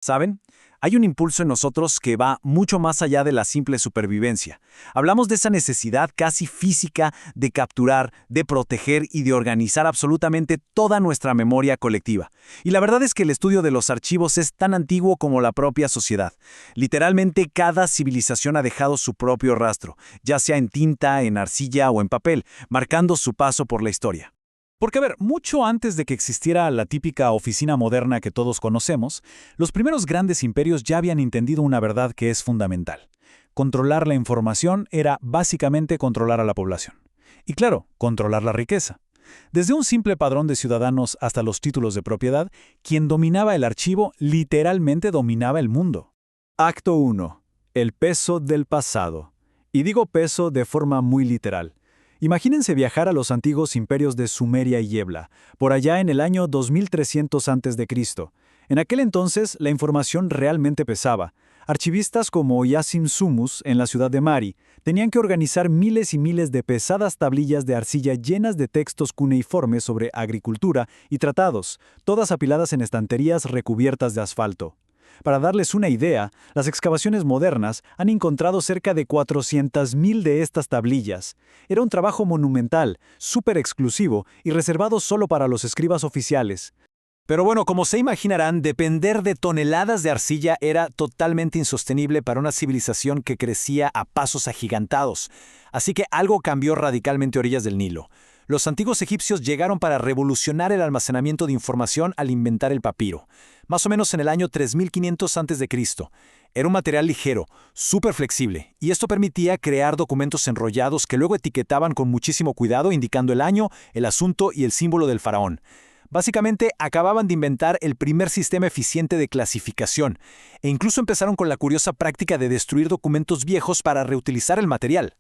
¿Saben? Hay un impulso en nosotros que va mucho más allá de la simple supervivencia. Hablamos de esa necesidad casi física de capturar, de proteger y de organizar absolutamente toda nuestra memoria colectiva. Y la verdad es que el estudio de los archivos es tan antiguo como la propia sociedad. Literalmente cada civilización ha dejado su propio rastro, ya sea en tinta, en arcilla o en papel, marcando su paso por la historia. Porque, a ver, mucho antes de que existiera la típica oficina moderna que todos conocemos, los primeros grandes imperios ya habían entendido una verdad que es fundamental. Controlar la información era básicamente controlar a la población. Y claro, controlar la riqueza. Desde un simple padrón de ciudadanos hasta los títulos de propiedad, quien dominaba el archivo literalmente dominaba el mundo. Acto 1. El peso del pasado. Y digo peso de forma muy literal. Imagínense viajar a los antiguos imperios de Sumeria y Ebla, por allá en el año 2300 a.C. En aquel entonces, la información realmente pesaba. Archivistas como Yasim Sumus, en la ciudad de Mari, tenían que organizar miles y miles de pesadas tablillas de arcilla llenas de textos cuneiformes sobre agricultura y tratados, todas apiladas en estanterías recubiertas de asfalto. Para darles una idea, las excavaciones modernas han encontrado cerca de 400.000 de estas tablillas. Era un trabajo monumental, súper exclusivo y reservado solo para los escribas oficiales. Pero bueno, como se imaginarán, depender de toneladas de arcilla era totalmente insostenible para una civilización que crecía a pasos agigantados. Así que algo cambió radicalmente a orillas del Nilo. Los antiguos egipcios llegaron para revolucionar el almacenamiento de información al inventar el papiro, más o menos en el año 3500 a.C. Era un material ligero, súper flexible, y esto permitía crear documentos enrollados que luego etiquetaban con muchísimo cuidado indicando el año, el asunto y el símbolo del faraón. Básicamente, acababan de inventar el primer sistema eficiente de clasificación, e incluso empezaron con la curiosa práctica de destruir documentos viejos para reutilizar el material.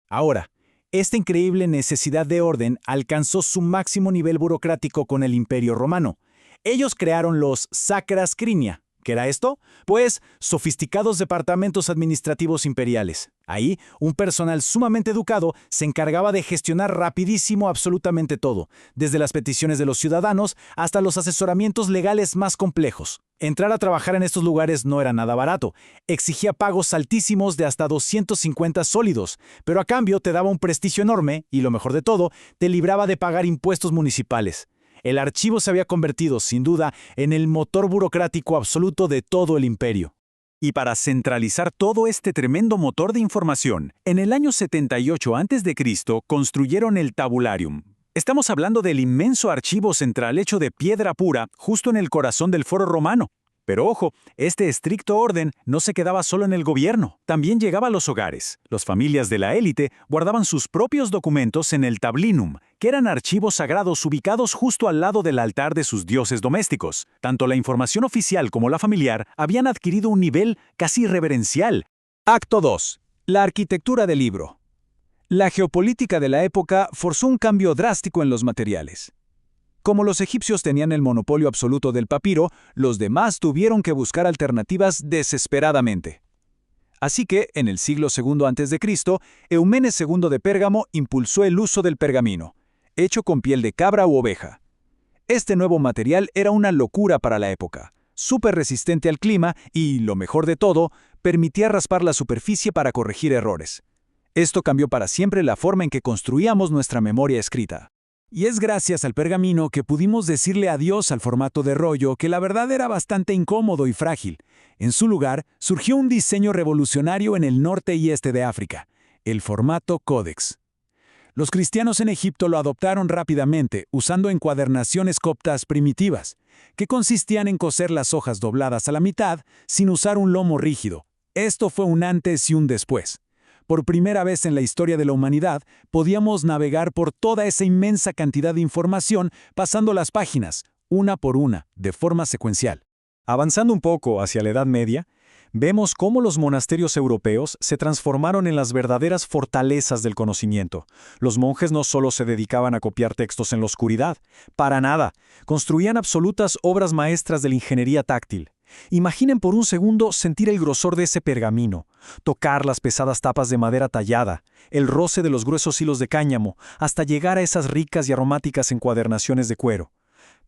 Ahora, esta increíble necesidad de orden alcanzó su máximo nivel burocrático con el Imperio Romano. Ellos crearon los Sacra Scrinia. ¿Qué era esto? Pues sofisticados departamentos administrativos imperiales. Ahí, un personal sumamente educado se encargaba de gestionar rapidísimo absolutamente todo, desde las peticiones de los ciudadanos hasta los asesoramientos legales más complejos. Entrar a trabajar en estos lugares no era nada barato. Exigía pagos altísimos de hasta 250 sólidos, pero a cambio te daba un prestigio enorme y, lo mejor de todo, te libraba de pagar impuestos municipales. El archivo se había convertido, sin duda, en el motor burocrático absoluto de todo el imperio. Y para centralizar todo este tremendo motor de información, en el año 78 a.C. construyeron el Tabularium. Estamos hablando del inmenso archivo central hecho de piedra pura, justo en el corazón del Foro Romano. Pero ojo, este estricto orden no se quedaba solo en el gobierno, también llegaba a los hogares. Las familias de la élite guardaban sus propios documentos en el Tablinum, que eran archivos sagrados ubicados justo al lado del altar de sus dioses domésticos. Tanto la información oficial como la familiar habían adquirido un nivel casi reverencial. Acto 2. La arquitectura del libro. La geopolítica de la época forzó un cambio drástico en los materiales. Como los egipcios tenían el monopolio absoluto del papiro, los demás tuvieron que buscar alternativas desesperadamente. Así que, en el siglo II a.C., Eumenes II de Pérgamo impulsó el uso del pergamino, hecho con piel de cabra u oveja. Este nuevo material era una locura para la época, súper resistente al clima y, lo mejor de todo, permitía raspar la superficie para corregir errores. Esto cambió para siempre la forma en que construíamos nuestra memoria escrita. Y es gracias al pergamino que pudimos decirle adiós al formato de rollo, que la verdad era bastante incómodo y frágil. En su lugar, surgió un diseño revolucionario en el norte y este de África, el formato códex. Los cristianos en Egipto lo adoptaron rápidamente, usando encuadernaciones coptas primitivas, que consistían en coser las hojas dobladas a la mitad sin usar un lomo rígido. Esto fue un antes y un después. Por primera vez en la historia de la humanidad, podíamos navegar por toda esa inmensa cantidad de información pasando las páginas, una por una, de forma secuencial. Avanzando un poco hacia la Edad Media, vemos cómo los monasterios europeos se transformaron en las verdaderas fortalezas del conocimiento. Los monjes no solo se dedicaban a copiar textos en la oscuridad, para nada, construían absolutas obras maestras de la ingeniería táctil. Imaginen por un segundo sentir el grosor de ese pergamino, tocar las pesadas tapas de madera tallada, el roce de los gruesos hilos de cáñamo, hasta llegar a esas ricas y aromáticas encuadernaciones de cuero.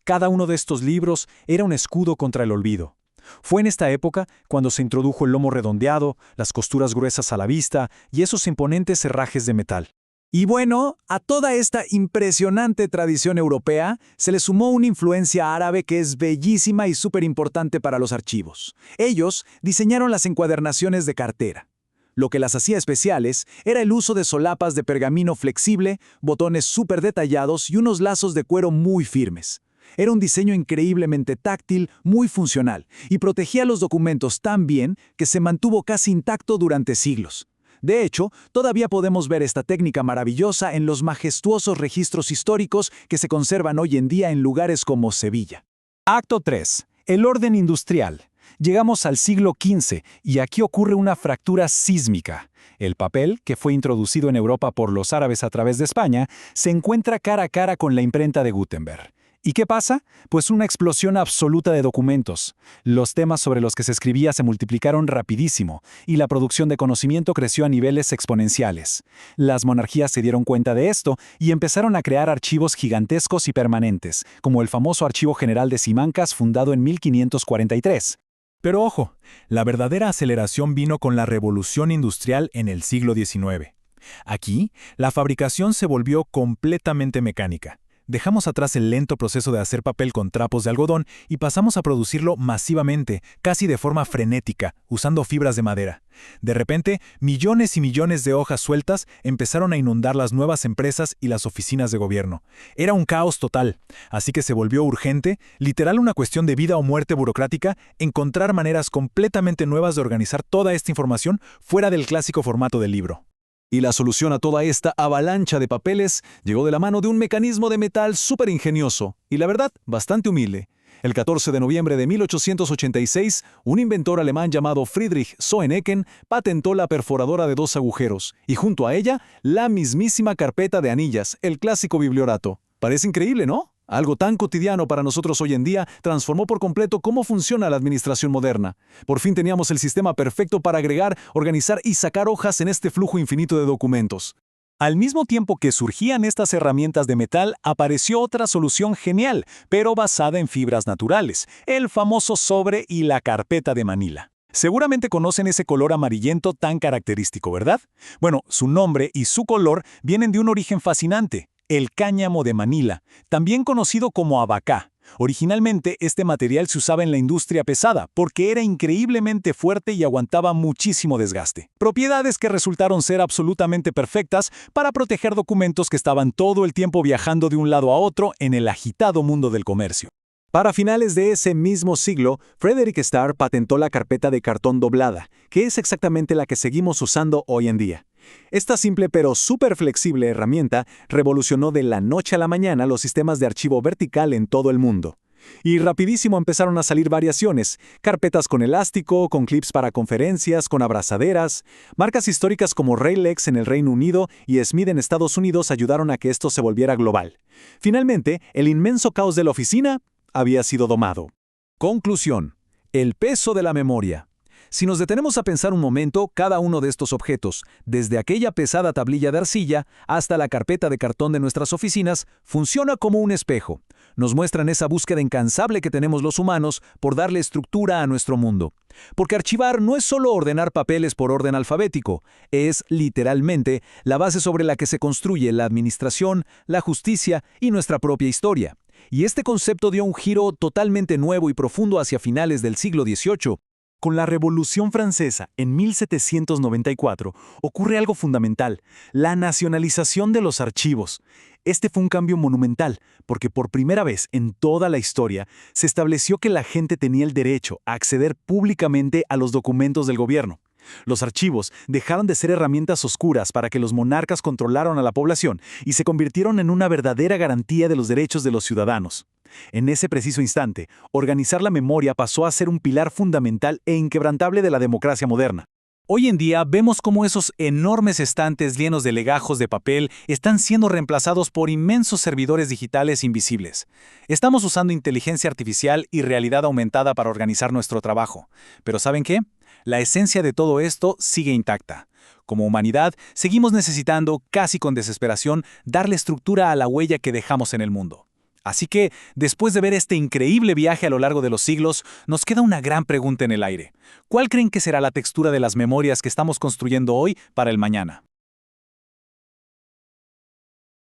Cada uno de estos libros era un escudo contra el olvido. Fue en esta época cuando se introdujo el lomo redondeado, las costuras gruesas a la vista y esos imponentes herrajes de metal. Y bueno, a toda esta impresionante tradición europea se le sumó una influencia árabe que es bellísima y súper importante para los archivos. Ellos diseñaron las encuadernaciones de cartera. Lo que las hacía especiales era el uso de solapas de pergamino flexible, botones súper detallados y unos lazos de cuero muy firmes. Era un diseño increíblemente táctil, muy funcional, y protegía los documentos tan bien que se mantuvo casi intacto durante siglos. De hecho, todavía podemos ver esta técnica maravillosa en los majestuosos registros históricos que se conservan hoy en día en lugares como Sevilla. Acto 3. El orden industrial. Llegamos al siglo XV y aquí ocurre una fractura sísmica. El papel, que fue introducido en Europa por los árabes a través de España, se encuentra cara a cara con la imprenta de Gutenberg. ¿Y qué pasa? Pues una explosión absoluta de documentos. Los temas sobre los que se escribía se multiplicaron rapidísimo y la producción de conocimiento creció a niveles exponenciales. Las monarquías se dieron cuenta de esto y empezaron a crear archivos gigantescos y permanentes, como el famoso Archivo General de Simancas fundado en 1543. Pero ojo, la verdadera aceleración vino con la revolución industrial en el siglo XIX. Aquí, la fabricación se volvió completamente mecánica. Dejamos atrás el lento proceso de hacer papel con trapos de algodón y pasamos a producirlo masivamente, casi de forma frenética, usando fibras de madera. De repente, millones y millones de hojas sueltas empezaron a inundar las nuevas empresas y las oficinas de gobierno. Era un caos total, así que se volvió urgente, literal una cuestión de vida o muerte burocrática, encontrar maneras completamente nuevas de organizar toda esta información fuera del clásico formato del libro. Y la solución a toda esta avalancha de papeles llegó de la mano de un mecanismo de metal súper ingenioso y, la verdad, bastante humilde. El 14 de noviembre de 1886, un inventor alemán llamado Friedrich Soenecken patentó la perforadora de 2 agujeros y junto a ella, la mismísima carpeta de anillas, el clásico bibliorato. Parece increíble, ¿no? Algo tan cotidiano para nosotros hoy en día transformó por completo cómo funciona la administración moderna. Por fin teníamos el sistema perfecto para agregar, organizar y sacar hojas en este flujo infinito de documentos. Al mismo tiempo que surgían estas herramientas de metal, apareció otra solución genial, pero basada en fibras naturales, el famoso sobre y la carpeta de Manila. Seguramente conocen ese color amarillento tan característico, ¿verdad? Bueno, su nombre y su color vienen de un origen fascinante. El cáñamo de Manila, también conocido como abacá. Originalmente, este material se usaba en la industria pesada porque era increíblemente fuerte y aguantaba muchísimo desgaste. Propiedades que resultaron ser absolutamente perfectas para proteger documentos que estaban todo el tiempo viajando de un lado a otro en el agitado mundo del comercio. Para finales de ese mismo siglo, Frederick Starr patentó la carpeta de cartón doblada, que es exactamente la que seguimos usando hoy en día. Esta simple pero súper flexible herramienta revolucionó de la noche a la mañana los sistemas de archivo vertical en todo el mundo. Y rapidísimo empezaron a salir variaciones, carpetas con elástico, con clips para conferencias, con abrazaderas. Marcas históricas como Raylex en el Reino Unido y Smith en Estados Unidos ayudaron a que esto se volviera global. Finalmente, el inmenso caos de la oficina había sido domado. Conclusión: el peso de la memoria. Si nos detenemos a pensar un momento, cada uno de estos objetos, desde aquella pesada tablilla de arcilla hasta la carpeta de cartón de nuestras oficinas, funciona como un espejo. Nos muestran esa búsqueda incansable que tenemos los humanos por darle estructura a nuestro mundo. Porque archivar no es solo ordenar papeles por orden alfabético, es, literalmente, la base sobre la que se construye la administración, la justicia y nuestra propia historia. Y este concepto dio un giro totalmente nuevo y profundo hacia finales del siglo XVIII. Con la Revolución Francesa, en 1794, ocurre algo fundamental: la nacionalización de los archivos. Este fue un cambio monumental, porque por primera vez en toda la historia se estableció que la gente tenía el derecho a acceder públicamente a los documentos del gobierno. Los archivos dejaron de ser herramientas oscuras para que los monarcas controlaran a la población y se convirtieron en una verdadera garantía de los derechos de los ciudadanos. En ese preciso instante, organizar la memoria pasó a ser un pilar fundamental e inquebrantable de la democracia moderna. Hoy en día vemos cómo esos enormes estantes llenos de legajos de papel están siendo reemplazados por inmensos servidores digitales invisibles. Estamos usando inteligencia artificial y realidad aumentada para organizar nuestro trabajo. Pero ¿saben qué? La esencia de todo esto sigue intacta. Como humanidad, seguimos necesitando, casi con desesperación, darle estructura a la huella que dejamos en el mundo. Así que, después de ver este increíble viaje a lo largo de los siglos, nos queda una gran pregunta en el aire. ¿Cuál creen que será la textura de las memorias que estamos construyendo hoy para el mañana?